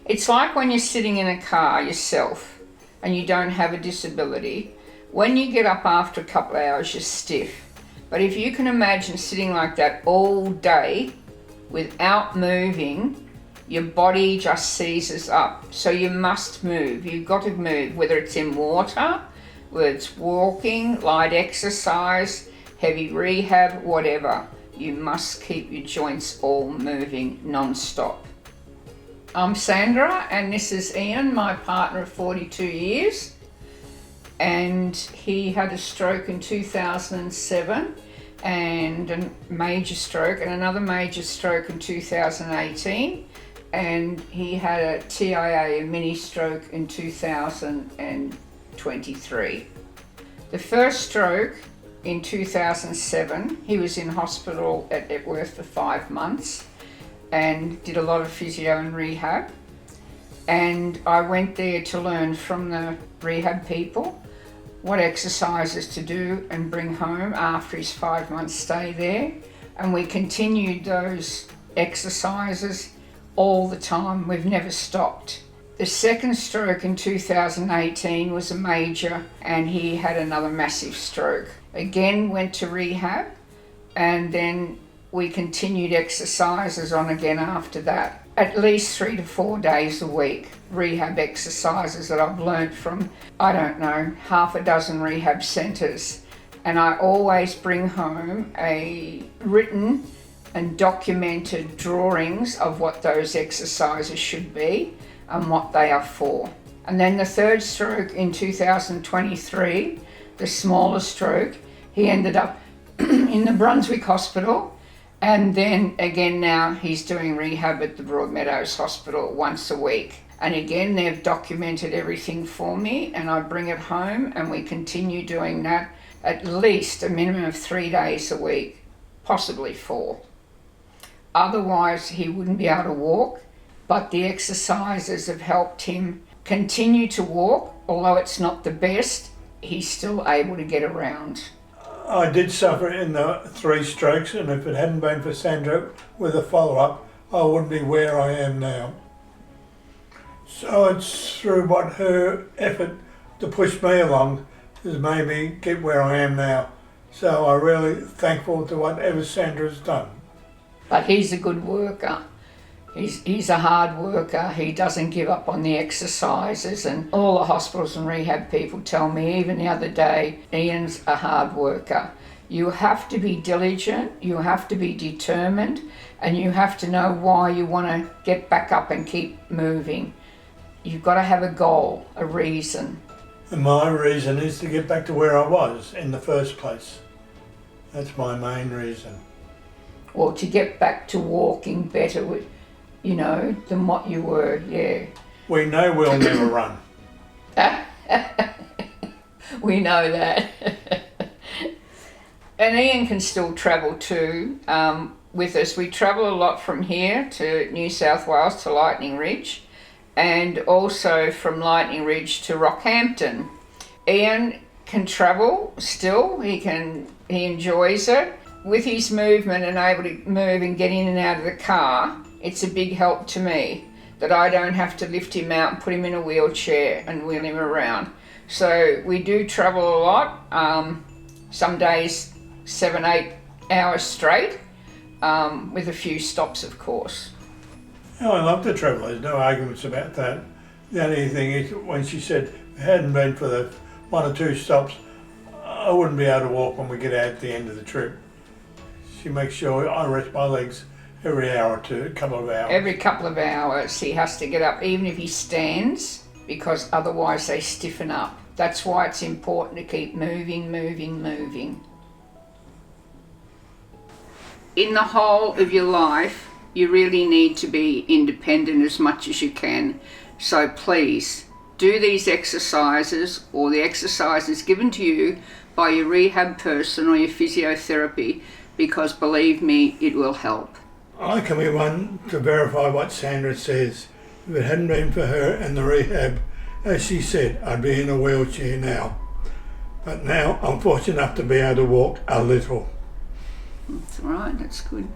It's like when you're sitting in a car yourself and you don't have a disability. When you get up after a couple of hours, you're stiff. But if you can imagine sitting like that all day without moving, your body just seizes up. So you must move. You've got to move, whether it's in water, whether it's walking, light exercise, heavy rehab, whatever. You must keep your joints all moving non-stop. I'm Sandra, and this is Ian, my partner of 42 years. And he had a stroke in 2007 and a major stroke and another major stroke in 2018. And he had a TIA, a mini stroke, in 2023. The first stroke in 2007, he was in hospital at Epworth for 5 months and did a lot of physio and rehab. And I went there to learn from the rehab people what exercises to do and bring home after his 5 months stay there. And we continued those exercises all the time. We've never stopped. The second stroke in 2018 was a major, and he had another massive stroke. Again, went to rehab, and then we continued exercises on again after that. At least 3 to 4 days a week, rehab exercises that I've learnt from, I don't know, half a dozen rehab centres. And I always bring home a written and documented drawings of what those exercises should be and what they are for. And then the third stroke in 2023, the smaller stroke, he ended up in the Brunswick Hospital. And then again now he's doing rehab at the Broadmeadows Hospital once a week. And again, they've documented everything for me, and I bring it home and we continue doing that at least a minimum of 3 days a week, possibly 4. Otherwise, he wouldn't be able to walk, but the exercises have helped him continue to walk. Although it's not the best, he's still able to get around. I did suffer in the 3 strokes, and if it hadn't been for Sandra with a follow-up, I wouldn't be where I am now. So it's through what her effort to push me along has made me get where I am now. So I'm really thankful to whatever Sandra's done. But he's a good worker. He's a hard worker. He doesn't give up on the exercises, and all the hospitals and rehab people tell me, even the other day, Ian's a hard worker. You have to be diligent, you have to be determined, and you have to know why you want to get back up and keep moving. You've got to have a goal, a reason. And my reason is to get back to where I was in the first place. That's my main reason. Or to get back to walking better with, than what you were, yeah. We know we'll never run. We know that. And Ian can still travel too with us. We travel a lot from here to New South Wales to Lightning Ridge, and also from Lightning Ridge to Rockhampton. Ian can travel still. He enjoys it. With his movement and able to move and get in and out of the car, it's a big help to me that I don't have to lift him out and put him in a wheelchair and wheel him around. So we do travel a lot, some days 7-8 hours straight, with a few stops, of course. Oh, I love to travel. There's no arguments about that. The only thing is, when she said if it hadn't been for the 1 or 2 stops, I wouldn't be able to walk when we get out at the end of the trip. She makes sure I rest my legs every hour or two, a couple of hours. Every couple of hours he has to get up, even if he stands, because otherwise they stiffen up. That's why it's important to keep moving. In the whole of your life, you really need to be independent as much as you can. So please, do these exercises, or the exercises given to you by your rehab person or your physiotherapy, because believe me, it will help. I can be one to verify what Sandra says. If it hadn't been for her and the rehab, as she said, I'd be in a wheelchair now. But now I'm fortunate enough to be able to walk a little. That's all right, that's good.